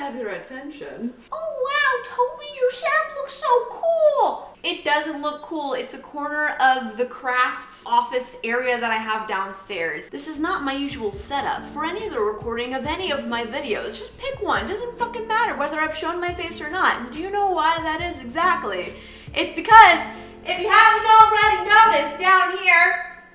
have your attention. Oh wow, Toby, your setup looks so cool. It doesn't look cool. It's a corner of the crafts office area that I have downstairs. This is not my usual setup for any of the recording of any of my videos. Just pick one. Doesn't fucking matter whether I've shown my face or not. And do you know why that is exactly? It's because if you haven't already noticed down here,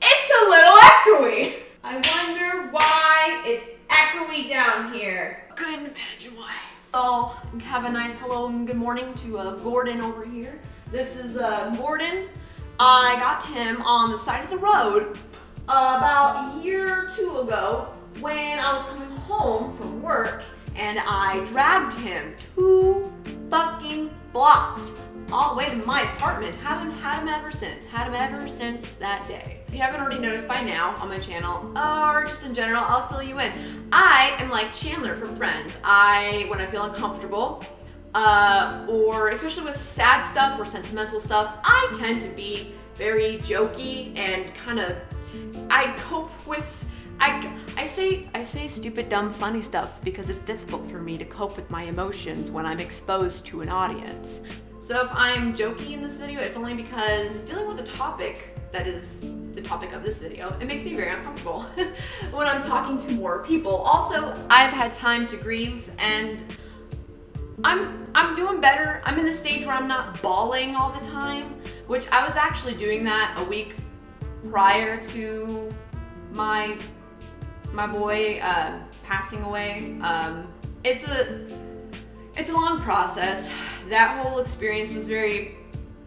it's a little echoey. I wonder why it's echoey down here. Couldn't imagine why. Oh, have a nice hello and good morning to Gordon over here. This is Gordon. I got him on the side of the road about a year or two ago when I was coming home from work, and I dragged him 2 fucking blocks all the way to my apartment. Haven't had him ever since. Had him ever since that day. If you haven't already noticed by now on my channel, or just in general, I'll fill you in. I am like Chandler from Friends. When I feel uncomfortable, or especially with sad stuff or sentimental stuff, I tend to be very jokey and kind of, I cope with, I say stupid, dumb, funny stuff because it's difficult for me to cope with my emotions when I'm exposed to an audience. So if I'm jokey in this video, it's only because dealing with a topic that is the topic of this video, it makes me very uncomfortable when I'm talking to more people. Also, I've had time to grieve and I'm doing better. I'm in the stage where I'm not bawling all the time, which I was actually doing that a week prior to my boy passing away. It's a long process. That whole experience was very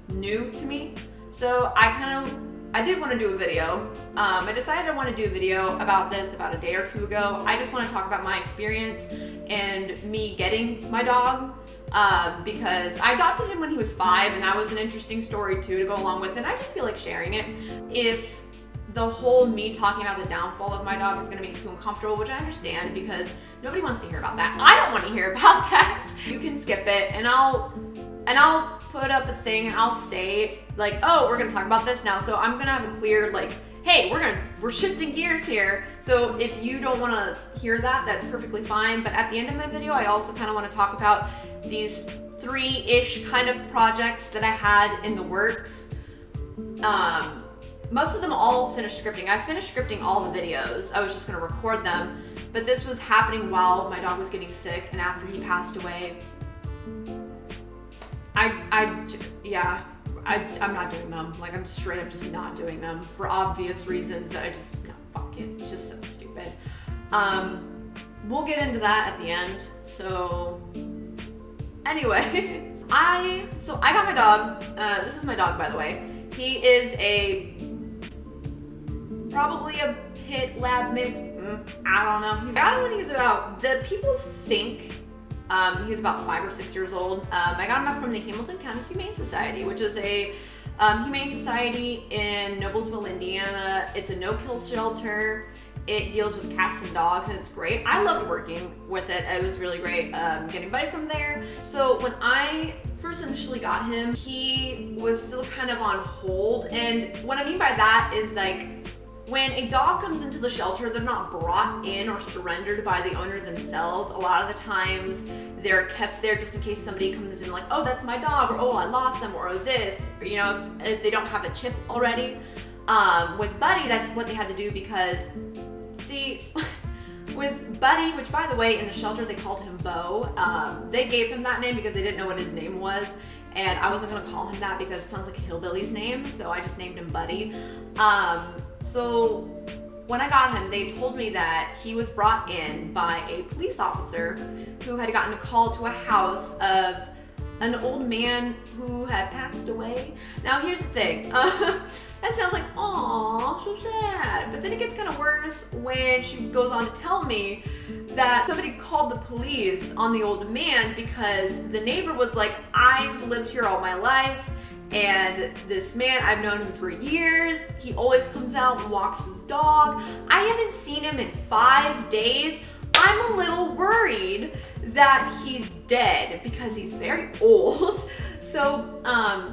new to me. So I did want to do a video. I decided I want to do a video about this about a day or two ago. I just want to talk about my experience and me getting my dog because I adopted him when he was 5, and that was an interesting story too to go along with it. I just feel like sharing it. If the whole me talking about the downfall of my dog is going to make you uncomfortable, which I understand because nobody wants to hear about that. I don't want to hear about that. You can skip it, and I'll put up a thing and I'll say like, oh, we're gonna talk about this now. So I'm gonna have a clear like, hey, we're shifting gears here. So if you don't want to hear that, that's perfectly fine. But at the end of my video, I also kind of want to talk about these 3-ish kind of projects that I had in the works. Most of them all finished scripting. I finished scripting all the videos. I was just gonna record them, but this was happening while my dog was getting sick and after he passed away. I'm not doing them. Like, I'm straight up just not doing them for obvious reasons that no, fuck it. It's just so stupid. We'll get into that at the end. So anyway, I got my dog. This is my dog, by the way. He is probably a pit lab mix. I don't know. I got him when the people think he's about 5 or 6 years old. I got him from the Hamilton County Humane Society, which is a humane society in Noblesville, Indiana. It's a no-kill shelter. It deals with cats and dogs, and it's great. I loved working with it. It was really great getting Buddy from there. So when I first initially got him, he was still kind of on hold. And what I mean by that is like, when a dog comes into the shelter, they're not brought in or surrendered by the owner themselves. A lot of the times they're kept there just in case somebody comes in like, oh, that's my dog, or oh, I lost them, or this, or, you know, if they don't have a chip already. With Buddy, that's what they had to do because, see, with Buddy, which by the way, in the shelter they called him Bo. They gave him that name because they didn't know what his name was. And I wasn't gonna call him that because it sounds like a hillbilly's name, so I just named him Buddy. So when I got him, they told me that he was brought in by a police officer who had gotten a call to a house of an old man who had passed away. Now here's the thing, that sounds like, aw, so sad. But then it gets kind of worse when she goes on to tell me that somebody called the police on the old man because the neighbor was like, I've lived here all my life, and this man, I've known him for years. He always comes out and walks his dog. I haven't seen him in 5 days. I'm a little worried that he's dead because he's very old. So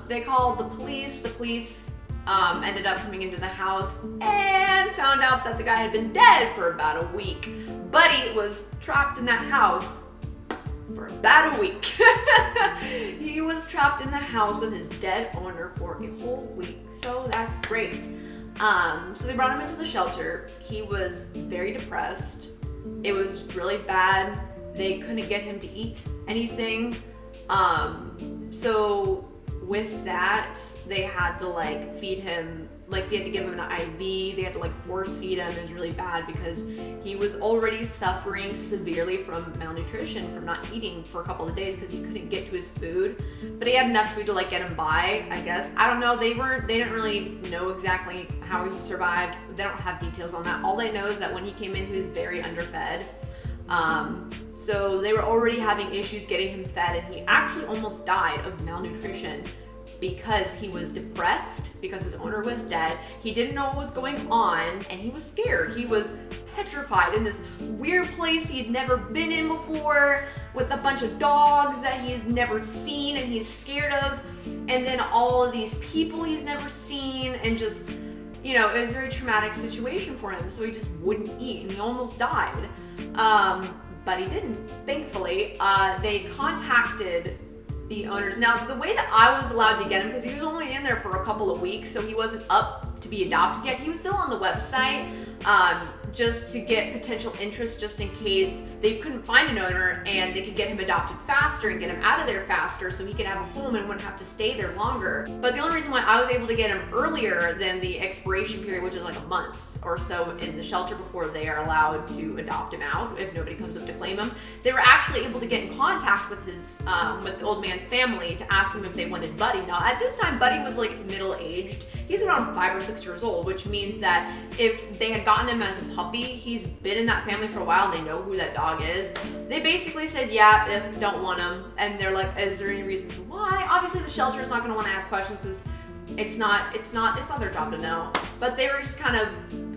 they called the police. The police ended up coming into the house and found out that the guy had been dead for about a week. Buddy was trapped in that house for about a week. He was trapped in the house with his dead owner for a whole week. So that's great. So they brought him into the shelter. He was very depressed. It was really bad. They couldn't get him to eat anything. So with that, they had to like feed him, like they had to give him an IV, they had to like force feed him. It was really bad because he was already suffering severely from malnutrition from not eating for a couple of days because he couldn't get to his food. But he had enough food to like get him by, I guess. I don't know, they didn't really know exactly how he survived. They don't have details on that. All they know is that when he came in, he was very underfed. So they were already having issues getting him fed, and he actually almost died of malnutrition because he was depressed, because his owner was dead. He didn't know what was going on, and he was scared. He was petrified in this weird place he had never been in before, with a bunch of dogs that he's never seen and he's scared of, and then all of these people he's never seen, and just, you know, it was a very traumatic situation for him. So he just wouldn't eat, and he almost died. But he didn't, thankfully. They contacted the owners. Now, the way that I was allowed to get him, because he was only in there for a couple of weeks, so he wasn't up to be adopted yet. He was still on the website, just to get potential interest, just in case they couldn't find an owner and they could get him adopted faster and get him out of there faster so he could have a home and wouldn't have to stay there longer. But the only reason why I was able to get him earlier than the expiration period, which is like a month or so in the shelter before they are allowed to adopt him out if nobody comes up to claim him, they were actually able to get in contact with his with the old man's family to ask them if they wanted Buddy. Now at this time, Buddy was like middle-aged. He's around 5 or 6 years old, which means that if they had gotten him as a puppy, he's been in that family for a while and they know who that dog is. They basically said, yeah, if you don't want him. And they're like, is there any reason why? Obviously the shelter is not gonna wanna ask questions because it's not their job to know. But they were just kind of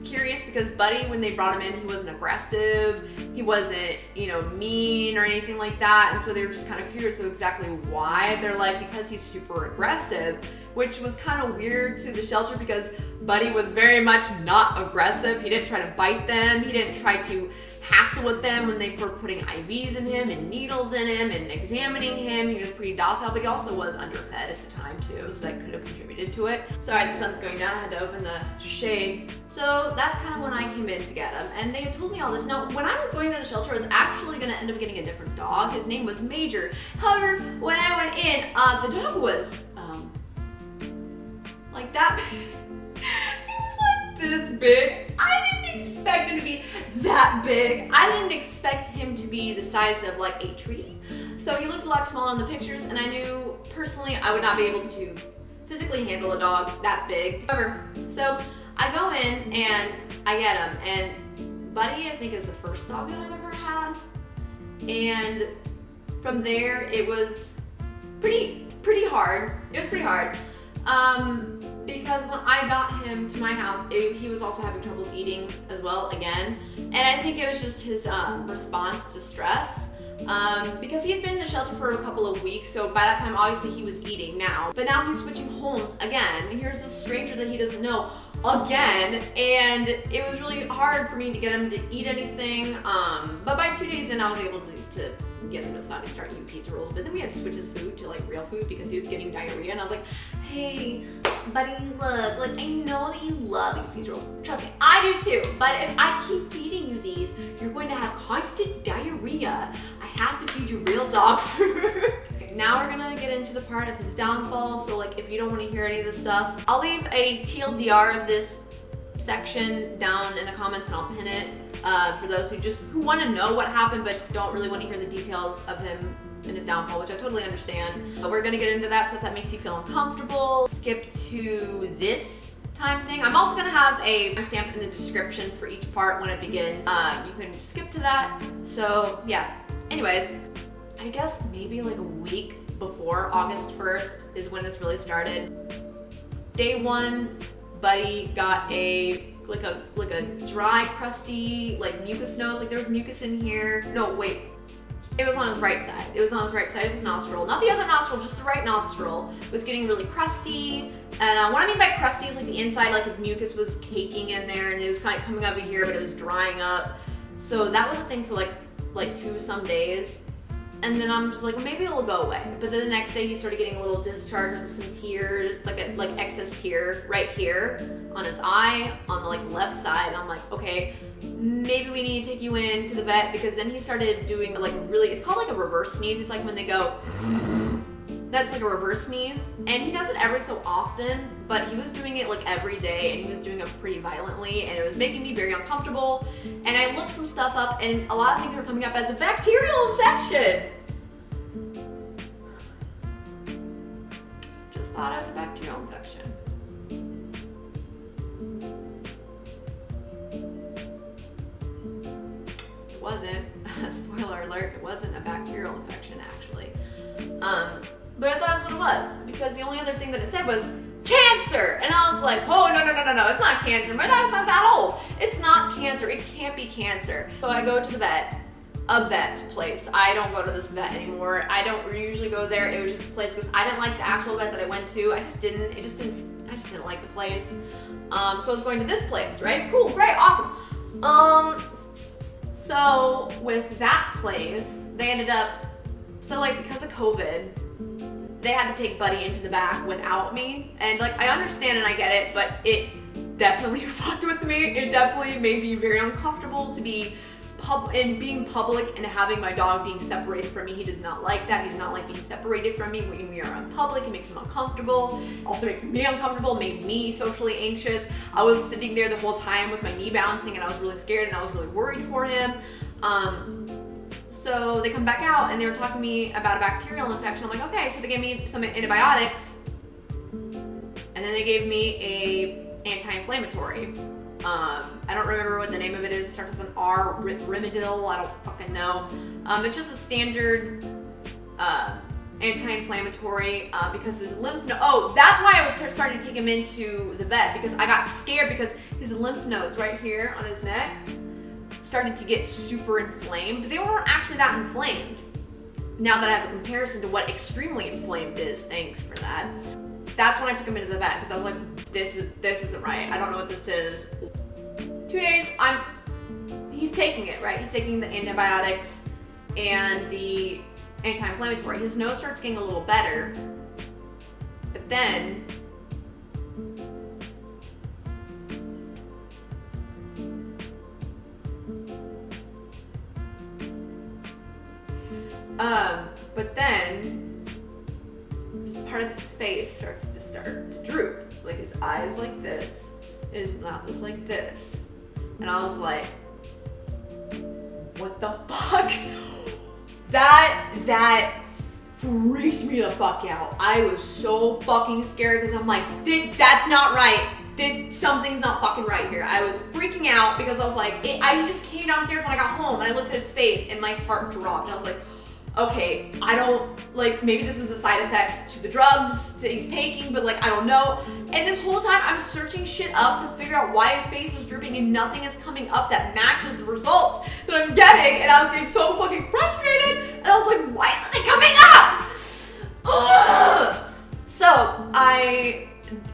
curious because Buddy, when they brought him in, he wasn't aggressive, he wasn't, you know, mean or anything like that. And so they were just kind of curious of exactly why. They're like, because he's super aggressive, which was kind of weird to the shelter because Buddy was very much not aggressive. He didn't try to bite them. He didn't try to hassle with them when they were putting IVs in him and needles in him and examining him. He was pretty docile, but he also was underfed at the time too, so that could have contributed to it. Sorry, the sun's going down. I had to open the shade. So that's kind of when I came in to get him, and they had told me all this. Now, when I was going to the shelter, I was actually going to end up getting a different dog. His name was Major. However, when I went in, the dog was like that. He was like this big. I didn't expect him to be that big. I didn't expect him to be the size of like a tree. So he looked a lot smaller in the pictures, and I knew personally I would not be able to physically handle a dog that big. However, so I go in and I get him, and Buddy I think is the first dog that I've ever had. And from there it was pretty hard. It was pretty hard. Because when I got him to my house, he was also having troubles eating as well again. And I think it was just his response to stress. Because he had been in the shelter for a couple of weeks, so by that time obviously he was eating now. But now he's switching homes again, and here's this stranger that he doesn't know again, and it was really hard for me to get him to eat anything. But by 2 days in, I was able to get him to finally start eating pizza rolls. But then we had to switch his food to like real food because he was getting diarrhea, and I was like, hey buddy, look, like I know that you love these pizza rolls, trust me, I do too, but if I keep feeding you these, you're going to have constant diarrhea. I have to feed you real dog food. Now we're gonna get into the part of his downfall, so like if you don't want to hear any of this stuff, I'll leave a TLDR of this section down in the comments and I'll pin it for those who want to know what happened but don't really want to hear the details of him and his downfall, which I totally understand. But we're gonna get into that, so if that makes you feel uncomfortable, skip to this time thing. I'm also gonna have a timestamp in the description for each part when it begins. You can skip to that. So yeah, anyways, I guess maybe like a week before August 1st is when this really started. Day one, Buddy got like a dry, crusty, like mucus nose. Like there was mucus in here. No, wait. It was on his right side. It was on his right side of his nostril. Not the other nostril, just the right nostril. It was getting really crusty. And what I mean by crusty is like the inside, like his mucus was caking in there and it was kind of coming over here, but it was drying up. So that was a thing for like 2 some days. And then I'm just like, well, maybe it'll go away. But then the next day he started getting a little discharge of some tear, like excess tear right here on his eye, on the left side. And I'm like, okay, maybe we need to take you in to the vet, because then he started doing really, it's called a reverse sneeze. It's like when they go, that's like a reverse sneeze. And he does it every so often, but he was doing it every day, and he was doing it pretty violently, and it was making me very uncomfortable. And I looked some stuff up, and a lot of things are coming up as a bacterial infection. Just thought it was a bacterial infection. It wasn't. Spoiler alert, it wasn't a bacterial infection actually. But I thought that's what it was, because the only other thing that it said was cancer. And I was like, oh, no, it's not cancer. My dog's not that old. It's not cancer. It can't be cancer. So I go to the vet, a vet place. I don't go to this vet anymore. I don't usually go there. It was just a place because I didn't like the actual vet that I went to. I just didn't like the place. So I was going to this place, right? Cool, great, awesome. So with that place, they ended up, because of COVID, they had to take Buddy into the back without me. And I understand and I get it, but it definitely fucked with me. It definitely made me very uncomfortable to be being public and having my dog being separated from me. He does not like that. He's not like being separated from me when we are in public. It makes him uncomfortable. Also makes me uncomfortable, made me socially anxious. I was sitting there the whole time with my knee bouncing, and I was really scared and I was really worried for him. So they come back out and they were talking to me about a bacterial infection. I'm like, okay, so they gave me some antibiotics, and then they gave me a anti-inflammatory. I don't remember what the name of it is. It starts with an R, Rimadyl, I don't fucking know. It's just a standard anti-inflammatory because his lymph node, that's why I was starting to take him into the vet, because I got scared because his lymph nodes right here on his neck started to get super inflamed, but they weren't actually that inflamed. Now that I have a comparison to what extremely inflamed is, thanks for that. That's when I took him into the vet, because I was like, this isn't right. I don't know what this is. 2 days, he's taking it, right? He's taking the antibiotics and the anti-inflammatory. His nose starts getting a little better, but then part of his face starts to droop. His eyes like this, his mouth is like this. And I was like, what the fuck? That freaked me the fuck out. I was so fucking scared because I'm like, that's not right. Something's not fucking right here. I was freaking out because I was like, I just came downstairs when I got home and I looked at his face and my heart dropped. And I was like, okay, I don't, maybe this is a side effect to the drugs that he's taking, but I don't know. And this whole time I'm searching shit up to figure out why his face was drooping, and nothing is coming up that matches the results that I'm getting. And I was getting so fucking frustrated, and I was like, why isn't it coming up? Ugh! So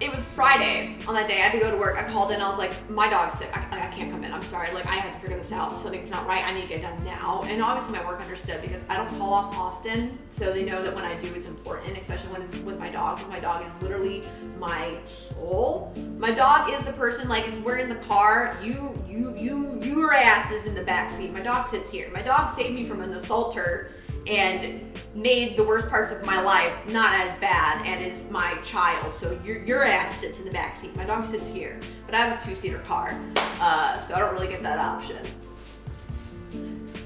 it was Friday on that day. I had to go to work. I called in. I was like, my dog's sick. I can't come in. I'm sorry. I have to figure this out. Something's not right. I need to get done now. And obviously my work understood, because I don't call off often. So they know that when I do, it's important, especially when it's with my dog, because my dog is literally my soul. My dog is the person, if we're in the car, your ass is in the back seat. My dog sits here. My dog saved me from an assaulter and made the worst parts of my life not as bad, and is my child. So your ass sits in the back seat. My dog sits here, but I have a 2-seater car, so I don't really get that option.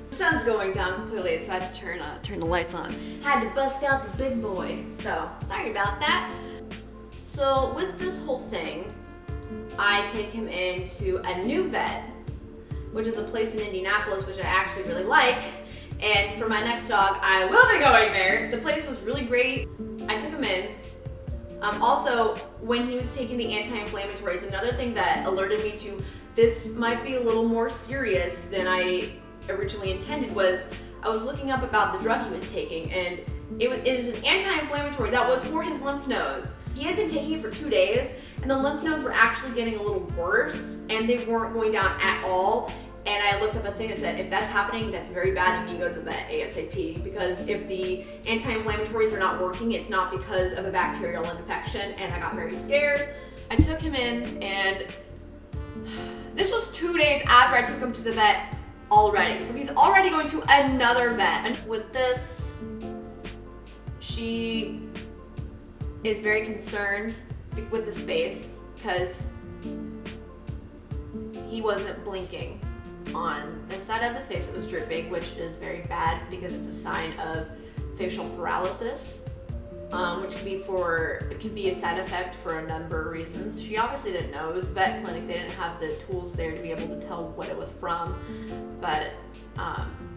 The sun's going down completely, so I had to turn the lights on. Had to bust out the big boy, so sorry about that. So with this whole thing, I take him into a new vet, which is a place in Indianapolis, which I actually really like. And for my next dog, I will be going there. The place was really great. I took him in. Also, when he was taking the anti-inflammatories, another thing that alerted me to this might be a little more serious than I originally intended was I was looking up about the drug he was taking, and it was an anti-inflammatory that was for his lymph nodes. He had been taking it for 2 days, and the lymph nodes were actually getting a little worse, and they weren't going down at all. And I looked up a thing that said, if that's happening, that's very bad and you go to the vet ASAP, because if the anti-inflammatories are not working, it's not because of a bacterial infection. And I got very scared. I took him in, and this was 2 days after I took him to the vet already. So he's already going to another vet. And with this, she is very concerned with his face because he wasn't blinking on the side of his face that was drooping, which is very bad because it's a sign of facial paralysis, which can be a side effect for a number of reasons. She obviously didn't know. It was a vet clinic. They didn't have the tools there to be able to tell what it was from, but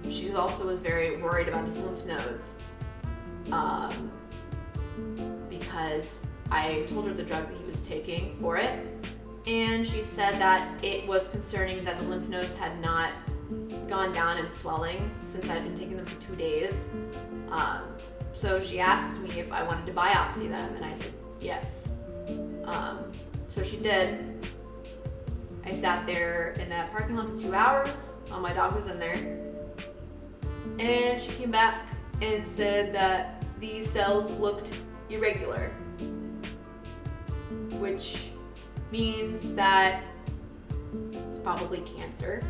she also was very worried about his lymph nodes, because I told her the drug that he was taking for it, and she said that it was concerning that the lymph nodes had not gone down in swelling since I'd been taking them for 2 days. So she asked me if I wanted to biopsy them, and I said yes. So she did. I sat there in that parking lot for 2 hours while my dog was in there, and she came back and said that these cells looked irregular, which means that it's probably cancer.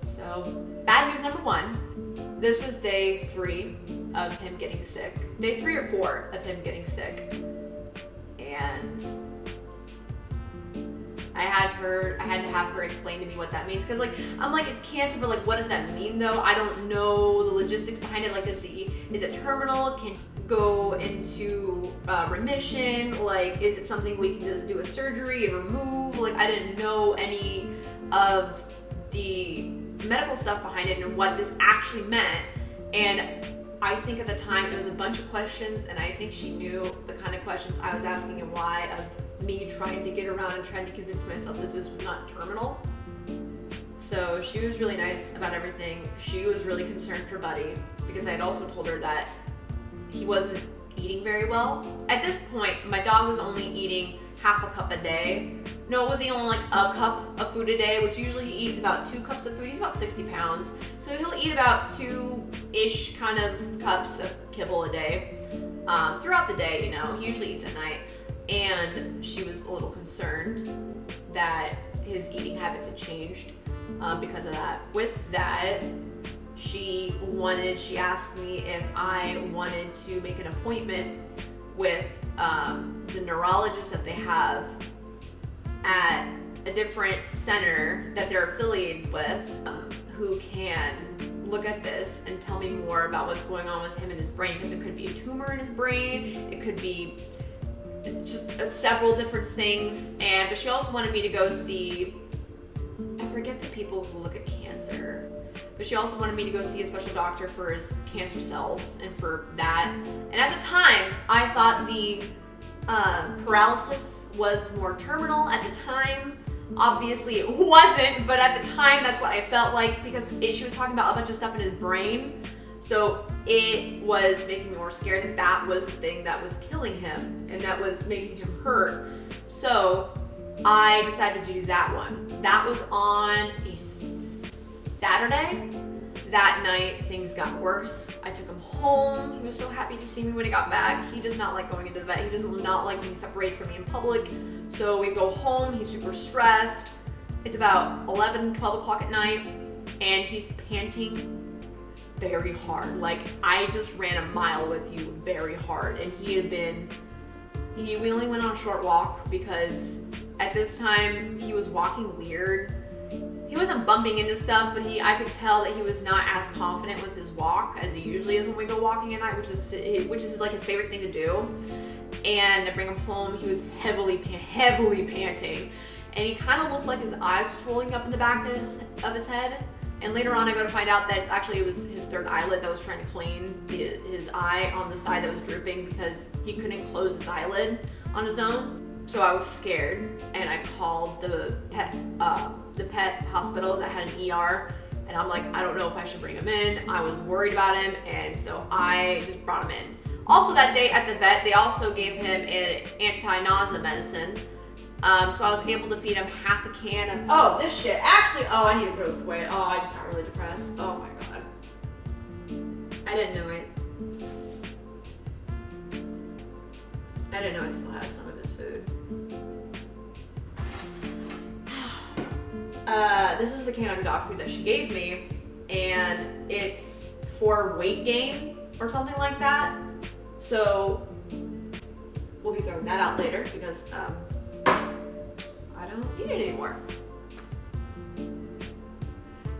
So, bad news number 1. This was day 3 of him getting sick. Day 3 or 4 of him getting sick. And I had to have her explain to me what that means, because I'm like, it's cancer, but like, what does that mean though? I don't know the logistics behind it. Like, to see, is it terminal? Can it go into remission? Like, is it something we can just do a surgery and remove? Like, I didn't know any of the medical stuff behind it and what this actually meant. And I think at the time it was a bunch of questions, and I think she knew the kind of questions I was asking and why, of me trying to get around and trying to convince myself that this was not terminal. So she was really nice about everything. She was really concerned for Buddy, because I had also told her that he wasn't eating very well. At this point, my dog was only eating half a cup a day. No, it was only like a cup of food a day, which usually he eats about 2 cups of food. He's about 60 pounds. So he'll eat about 2-ish kind of cups of kibble a day throughout the day, you know. He usually eats at night. And she was a little concerned that his eating habits had changed because of that. With that, she asked me if I wanted to make an appointment with the neurologist that they have at a different center that they're affiliated with, who can look at this and tell me more about what's going on with him in his brain, because it could be a tumor in his brain, it could be just several different things. But she also wanted me to go see, I forget the people who look at cancer, but she also wanted me to go see a special doctor for his cancer cells and for that. And at the time, I thought the paralysis was more terminal. At the time, obviously it wasn't, but at the time that's what I felt like, because she was talking about a bunch of stuff in his brain. So it was making me more scared that that was the thing that was killing him and that was making him hurt. So I decided to do that one. That was on a Saturday. That night, things got worse. I took him home. He was so happy to see me when he got back. He does not like going into the vet. He does not like being separated from me in public. So we go home. He's super stressed. It's about 11, 12 o'clock at night, and he's panting very hard. Like, I just ran a mile with you very hard. And we only went on a short walk because at this time he was walking weird. He wasn't bumping into stuff, but I could tell that he was not as confident with his walk as he usually is when we go walking at night, which is like his favorite thing to do. And I bring him home. He was heavily panting, and he kind of looked like his eyes were rolling up in the back of his head. And later on, I go to find out that it was his third eyelid that was trying to clean his eye on the side that was drooping, because he couldn't close his eyelid on his own. So I was scared, and I called the pet hospital that had an ER, And I'm like, I don't know if I should bring him in. I was worried about him, and so I just brought him in. Also that day at the vet, they also gave him an anti-nausea medicine. So I was able to feed him half a can of, oh, this shit. Actually, oh, I need to throw this away. Oh, I just got really depressed. Oh my God. I didn't know it. I didn't know I still had some of his food. This is the can of dog food that she gave me, and it's for weight gain or something like that. So we'll be throwing that out later because I don't eat it anymore.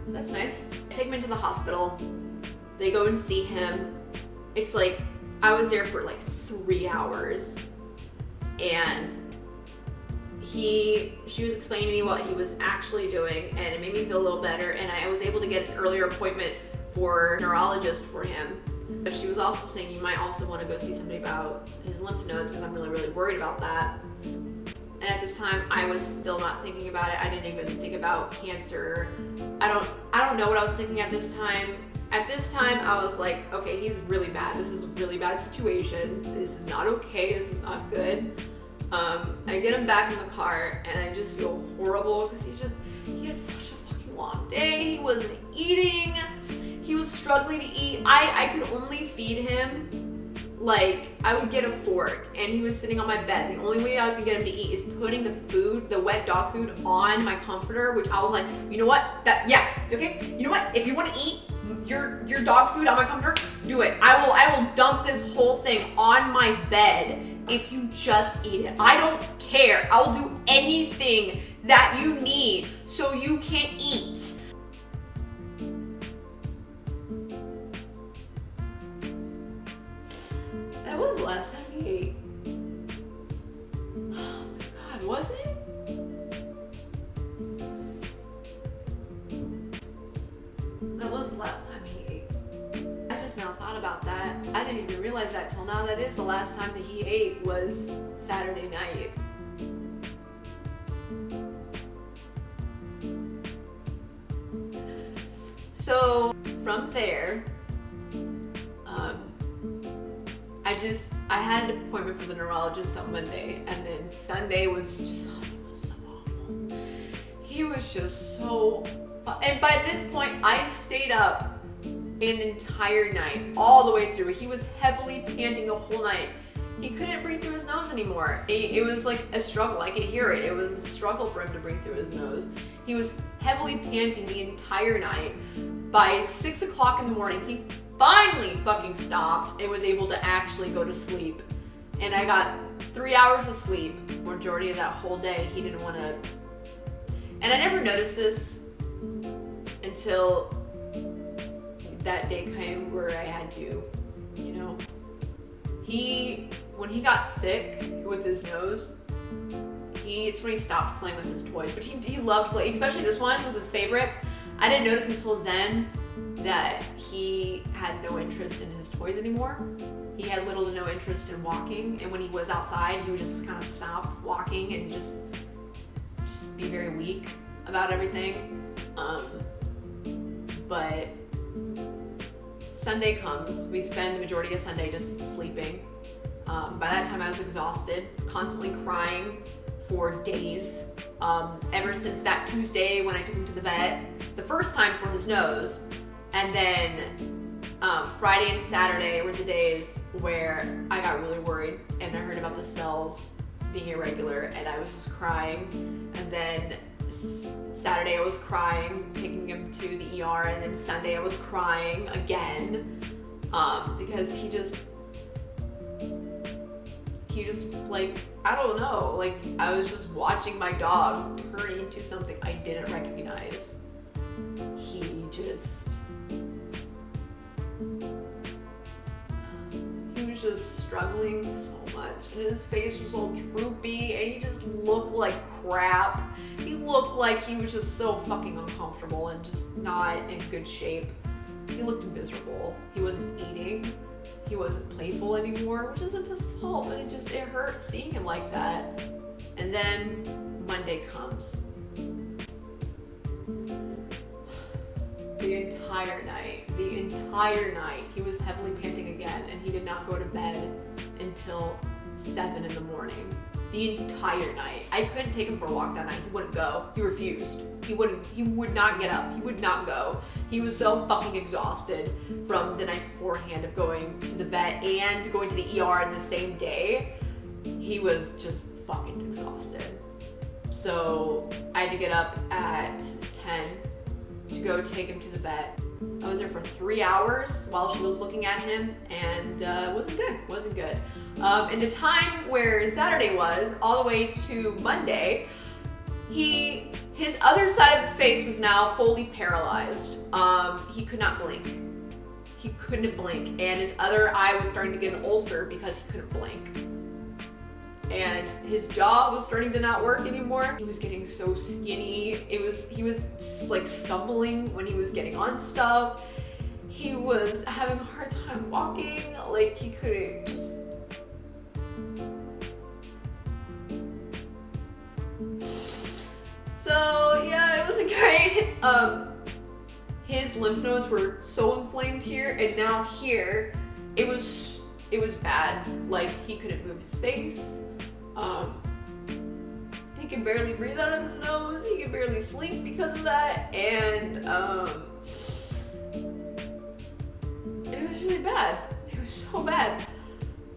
That's nice. I take him into the hospital. They go and see him. It's like, I was there for like 3 hours, and she was explaining to me what he was actually doing, and it made me feel a little better, and I was able to get an earlier appointment for a neurologist for him. But she was also saying you might also want to go see somebody about his lymph nodes because I'm really, really worried about that. And at this time, I was still not thinking about it. I didn't even think about cancer. I don't know what I was thinking at this time. At this time, I was like, okay, he's really bad. This is a really bad situation. This is not okay. This is not good. I get him back in the car, and I just feel horrible because he had such a fucking long day. He wasn't eating. He was struggling to eat. I could only feed him, like, I would get a fork, and he was sitting on my bed. The only way I could get him to eat is putting the food, the wet dog food, on my comforter, which I was like, you know what? Okay. You know what? If you want to eat your dog food on my comforter, do it. I will dump this whole thing on my bed if you just eat it. I don't care. I'll do anything that you need so you can eat. That was the last time he ate. Oh my God, was it? That was the last time he ate. I just now thought about that. I didn't even realize that till now. That is the last time that he ate was Saturday night. So from there, I had an appointment for the neurologist on Monday, and then Sunday was so awful. He was just so fun. And by this point, I stayed up an entire night, all the way through. He was heavily panting the whole night. He couldn't breathe through his nose anymore. It was like a struggle. I could hear it. It was a struggle for him to breathe through his nose. He was heavily panting the entire night. By 6 o'clock in the morning, he finally fucking stopped and was able to actually go to sleep. And I got 3 hours of sleep. Majority of that whole day, he didn't want to. And I never noticed this until that day came where I had to, you know. When he got sick with his nose, it's when he stopped playing with his toys. But he loved playing, especially this one was his favorite. I didn't notice until then that he had no interest in his toys anymore. He had little to no interest in walking, and when he was outside, he would just kind of stop walking and just be very weak about everything. But Sunday comes, we spend the majority of Sunday just sleeping. By that time I was exhausted, constantly crying for days. Ever since that Tuesday when I took him to the vet, the first time for his nose, and then Friday and Saturday were the days where I got really worried and I heard about the cells being irregular, and I was just crying. And then Saturday I was crying, taking him to the ER, and then Sunday I was crying again because he just like, I don't know, like I was just watching my dog turn into something I didn't recognize. He was just struggling so much, and his face was all droopy, and he just looked like crap. He looked like he was just so fucking uncomfortable and just not in good shape. He looked miserable. He wasn't eating. He wasn't playful anymore, which isn't his fault, but it hurt seeing him like that. And then Monday comes. The entire night. The entire night. He was heavily panting again, and he did not go to bed until 7 in the morning. The entire night. I couldn't take him for a walk that night. He wouldn't go. He refused. He would not get up. He would not go. He was so fucking exhausted from the night beforehand of going to the vet and going to the ER in the same day. He was just fucking exhausted. So I had to get up at 10 to go take him to the vet. I was there for 3 hours while she was looking at him, and wasn't good. In the time where Saturday was, all the way to Monday, his other side of his face was now fully paralyzed. He could not blink. He couldn't blink, and his other eye was starting to get an ulcer because he couldn't blink. And his jaw was starting to not work anymore. He was getting so skinny. He was like stumbling when he was getting on stuff. He was having a hard time walking. Like he couldn't just. So yeah, it wasn't great. His lymph nodes were so inflamed here, and now here, it was bad. Like he couldn't move his face. He could barely breathe out of his nose. He could barely sleep because of that, and it was really bad. It was so bad.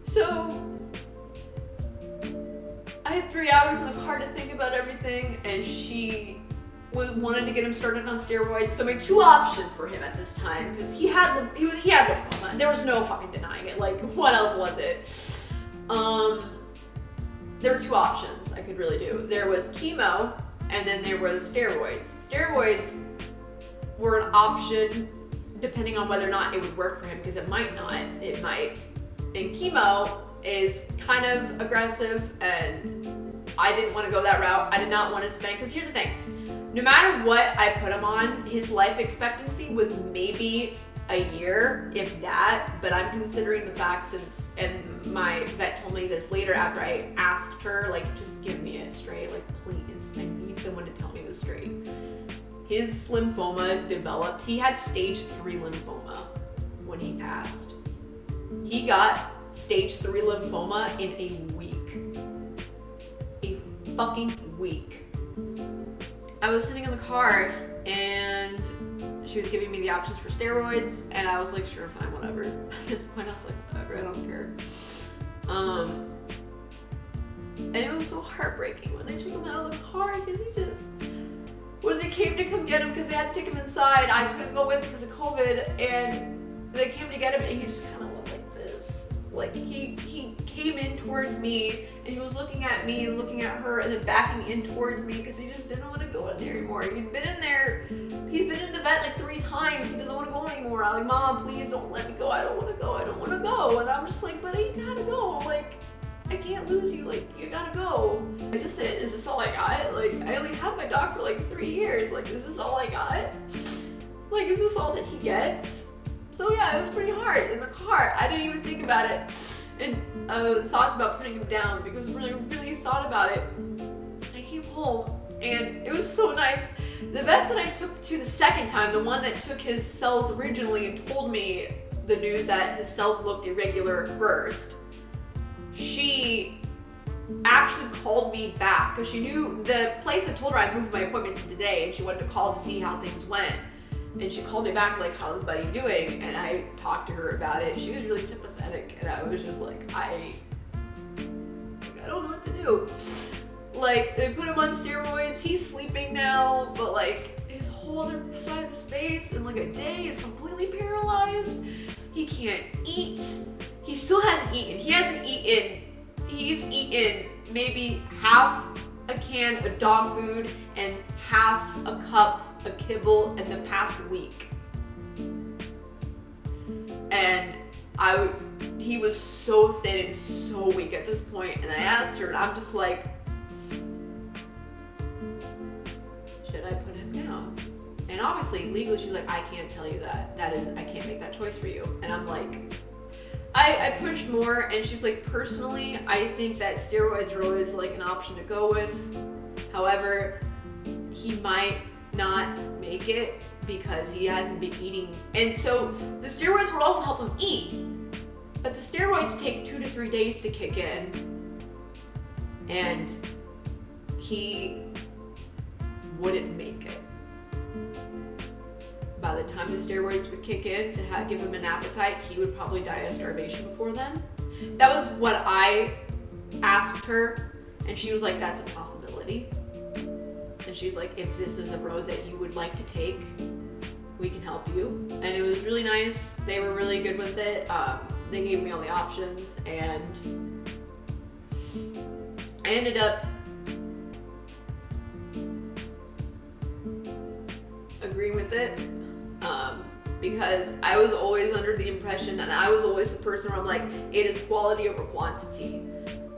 So I had 3 hours in the car to think about everything, and she wanted to get him started on steroids. So I made 2 options for him at this time because he had lymphoma. There was no fucking denying it. Like, what else was it? There were 2 options I could really do. There was chemo, and then there was steroids. Steroids were an option depending on whether or not it would work for him, because it might not. It might. And chemo is kind of aggressive, and I didn't want to go that route. I did not want to spend, because here's the thing. No matter what I put him on, his life expectancy was maybe a year, if that, but I'm considering the fact since, and my vet told me this later after I asked her, like, just give me it straight, like, please, I need someone to tell me this straight. His lymphoma developed, he had stage 3 lymphoma when he passed. He got stage 3 lymphoma in a week. A fucking week. I was sitting in the car, and she was giving me the options for steroids, and I was like, sure, fine, whatever. At this point, I was like, whatever, I don't care. And it was so heartbreaking when they took him out of the car, because when they came to come get him, because they had to take him inside, I couldn't go with because of COVID, and they came to get him, and he just kind of went like this. Like, he came in towards me, and he was looking at me and looking at her, and then backing in towards me, because he just didn't want to go in there anymore. He's been in the vet like 3 times. He doesn't want to go anymore. I'm like, Mom, please don't let me go. I don't want to go. I don't want to go. And I'm just like, but you gotta go. Like, I can't lose you. Like, you gotta go. Is this it? Is this all I got? Like, I only had my dog for like 3 years. Like, is this all I got? Like, is this all that he gets? So yeah, it was pretty hard in the car. I didn't even think about it. And thoughts about putting him down, because when I really thought about it, I came home, and it was so nice. The vet that I took to the second time, the one that took his cells originally and told me the news that his cells looked irregular at first, she actually called me back because she knew the place that told her I moved my appointment to today, and she wanted to call to see how things went. And she called me back like, how's Buddy doing? And I talked to her about it. She was really sympathetic, and I was just like, I don't know what to do. Like, they put him on steroids, he's sleeping now, but like, his whole other side of his face in like a day is completely paralyzed. He can't eat. He still hasn't eaten. He's eaten maybe half a can of dog food and half a cup of kibble in the past week. And he was so thin and so weak at this point, and I asked her, and I'm just like, should I put him down? And obviously, legally, she's like, I can't tell you that. I can't make that choice for you. And I'm like, I pushed more, and she's like, personally, I think that steroids are always like an option to go with. However, he might not make it because he hasn't been eating. And so the steroids will also help him eat, but the steroids take 2 to 3 days to kick in, and he wouldn't make it. By the time the steroids would kick in to give him an appetite, he would probably die of starvation before then. That was what I asked her, and she was like, that's a possibility. And she's like, if this is a road that you would like to take, we can help you. And it was really nice. They were really good with it. They gave me all the options, and I ended up agreeing with it. Because I was always under the impression, and I was always the person where I'm like, it is quality over quantity.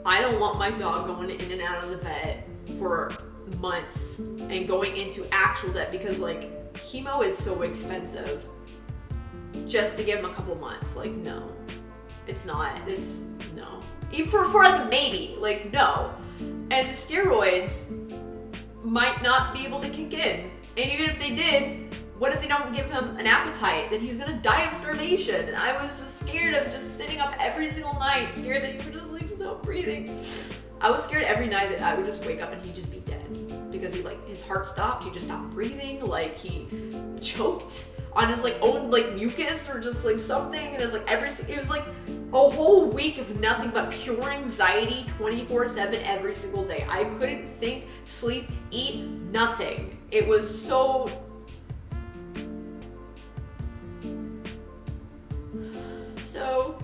I don't want my dog going in and out of the vet for months and going into actual debt, because like chemo is so expensive just to give him a couple months. Like, no, it's not. It's no. Even for like a maybe, like no. And the steroids might not be able to kick in. And even if they did, what if they don't give him an appetite? Then he's gonna die of starvation. And I was just scared of just sitting up every single night, scared that he would just like stop breathing. I was scared every night that I would just wake up and he'd just be dead, because he like his heart stopped, he just stopped breathing, like he choked on his like own like mucus or just like something, and it was like it was like a whole week of nothing but pure anxiety 24/7 every single day. I couldn't think, sleep, eat, nothing. It was so. So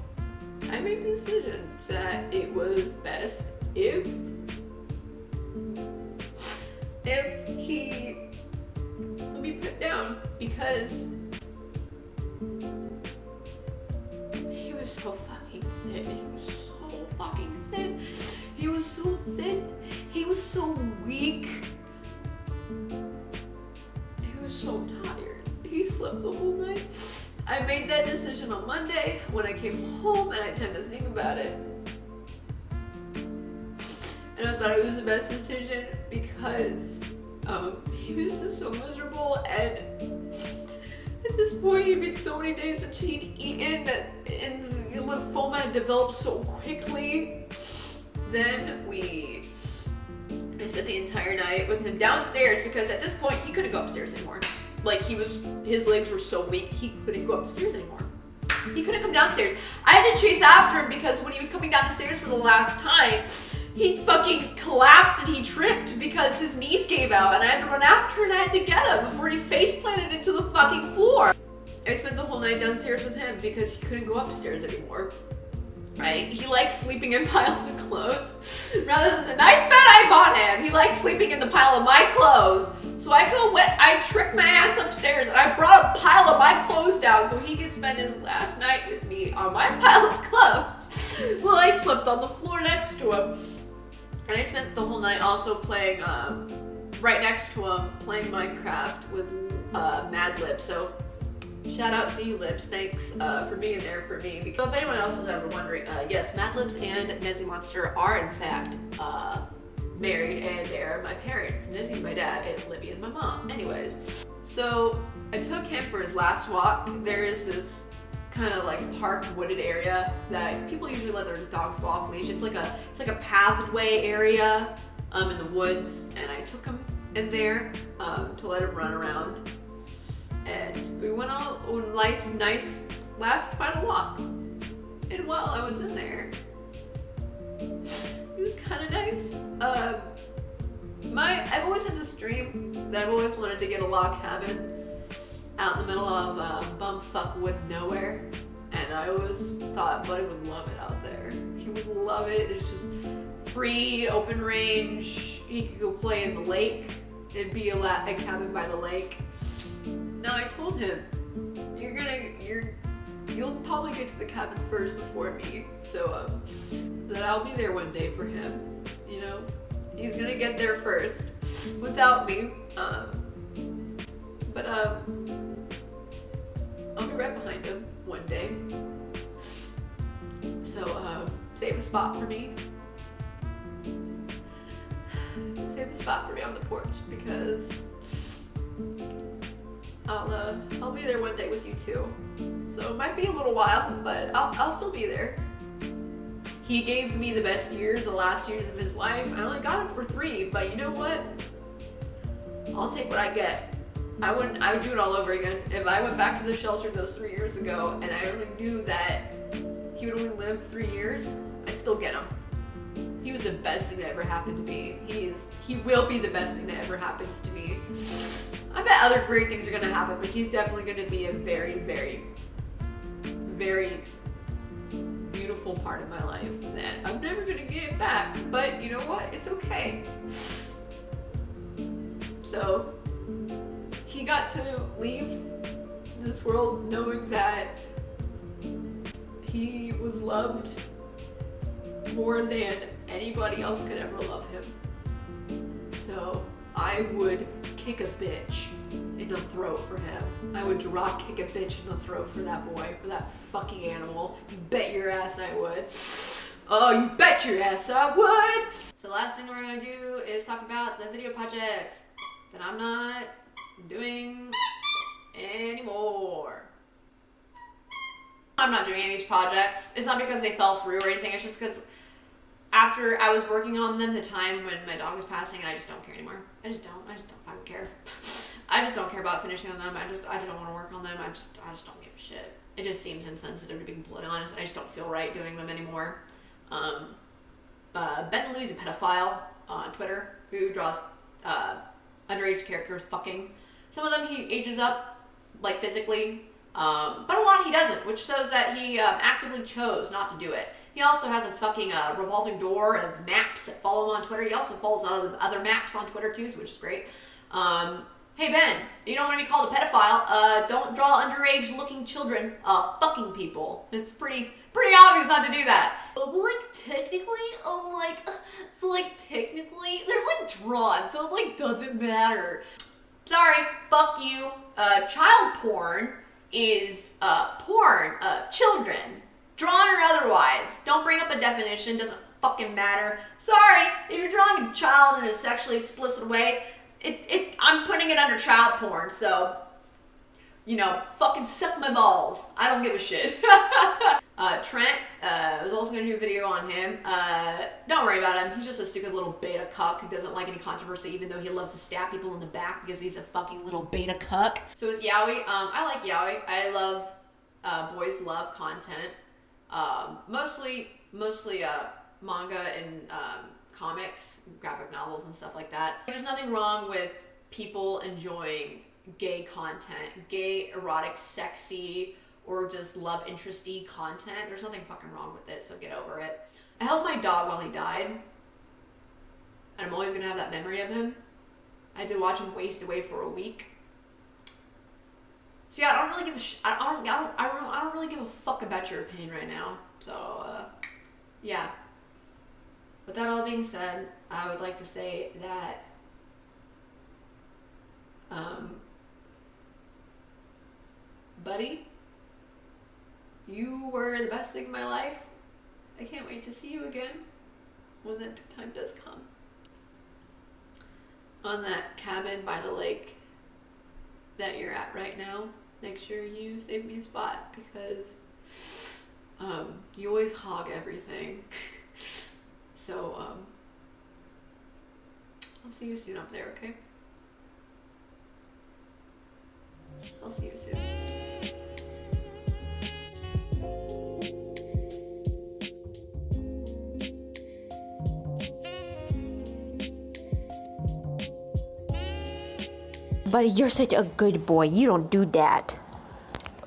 I made the decision that it was best if he would be put down, because he was so fucking thin. He was so fucking thin. He was so thin. He was so weak. He was so tired. He slept the whole night. I made that decision on Monday when I came home, and I tend to think about it. And I thought it was the best decision because he was just so miserable, and at this point he'd been so many days since he'd eaten, and the lymphoma had developed so quickly. Then I spent the entire night with him downstairs, because at this point he couldn't go upstairs anymore. Like his legs were so weak, he couldn't go upstairs anymore. He couldn't come downstairs. I had to chase after him, because when he was coming down the stairs for the last time, he fucking collapsed and he tripped because his knees gave out, and I had to run after and I had to get him before he face planted into the fucking floor. I spent the whole night downstairs with him because he couldn't go upstairs anymore. Right? He likes sleeping in piles of clothes. Rather than the nice bed I bought him, he likes sleeping in the pile of my clothes. So I tricked my ass upstairs and I brought a pile of my clothes down so he could spend his last night with me on my pile of clothes while I slept on the floor next to him. And I spent the whole night also playing, right next to him, playing Minecraft with Mad Lib. So shout out to you, Lips. Thanks for being there for me. Because if anyone else was ever wondering, yes, Mad Libs and Nezzy Monster are in fact married, and they're my parents. Nezzy's my dad and Libby is my mom. Anyways, so I took him for his last walk. There is this kind of like park wooded area that people usually let their dogs go off leash. It's like a pathway area in the woods, and I took him in there to let him run around. And we went on a nice last final walk. And while I was in there, it was kind of nice. I've always had this dream that I've always wanted to get a log cabin out in the middle of bumfuck wood nowhere. And I always thought Buddy would love it out there. He would love it. There's just free, open range. He could go play in the lake. It'd be a cabin by the lake. Now I told him, you'll probably get to the cabin first before me, so that I'll be there one day for him. You know, he's gonna get there first without me. But I'll be right behind him one day. So save a spot for me. Save a spot for me on the porch, because I'll be there one day with you too. So it might be a little while, but I'll still be there. He gave me the best years, the last years of his life. I only got him for 3, but you know what? I'll take what I get. I would do it all over again. If I went back to the shelter those 3 years ago and I only knew that he would only live 3 years, I'd still get him. He was the best thing that ever happened to me. He will be the best thing that ever happens to me. I bet other great things are gonna happen, but he's definitely gonna be a very, very, very beautiful part of my life that I'm never gonna get back. But you know what? It's okay. So he got to leave this world knowing that he was loved more than anybody else could ever love him. So I would kick a bitch in the throat for him. I would drop kick a bitch in the throat for that boy, for that fucking animal. You bet your ass I would. Oh, you bet your ass I would! So last thing we're gonna do is talk about the video projects that I'm not doing anymore. I'm not doing any of these projects. It's not because they fell through or anything, it's just because after I was working on them, the time when my dog was passing, and I just don't care anymore. I just don't fucking care. I just don't care about finishing on them. I just don't want to work on them. I just don't give a shit. It just seems insensitive to be completely honest, and I just don't feel right doing them anymore. Ben Louie's a pedophile on Twitter who draws underage characters fucking. Some of them he ages up, like physically, but a lot he doesn't, which shows that he actively chose not to do it. He also has a fucking revolving door of maps that follow him on Twitter. He also follows other maps on Twitter too, which is great. Hey Ben, you don't want to be called a pedophile. Don't draw underage looking children fucking people. It's pretty obvious not to do that. But like technically, technically, they're like drawn, so it like doesn't matter. Sorry, fuck you. Child porn is porn of children. Drawn or otherwise. Don't bring up a definition, doesn't fucking matter. Sorry, if you're drawing a child in a sexually explicit way, I'm putting it under child porn, so, you know, fucking suck my balls. I don't give a shit. Trent, I was also gonna do a video on him. Don't worry about him. He's just a stupid little beta cuck who doesn't like any controversy, even though he loves to stab people in the back because he's a fucking little beta cuck. So with Yowie, I like Yowie. I love, boys love content. Mostly manga and comics, graphic novels and stuff like that. There's nothing wrong with people enjoying gay content, gay, erotic, sexy, or just love interesty content. There's nothing fucking wrong with it, so get over it. I held my dog while he died, and I'm always gonna have that memory of him. I had to watch him waste away for a week. So yeah, I don't really give a I don't really give a fuck about your opinion right now. So yeah. With that all being said, I would like to say that buddy, you were the best thing in my life. I can't wait to see you again when that time does come. On that cabin by the lake that you're at right now, make sure you save me a spot because you always hog everything. So I'll see you soon up there, okay? I'll see you soon. Buddy, you're such a good boy. You don't do that.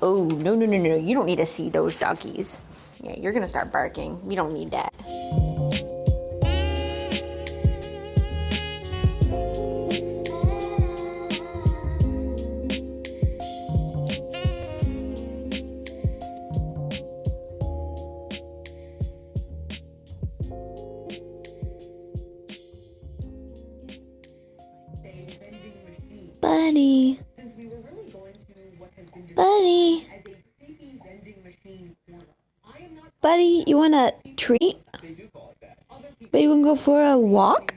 Oh, no. You don't need to see those doggies. Yeah, you're gonna start barking. We don't need that. Buddy. Buddy. Buddy, you want a treat? Buddy, you want to go for a walk?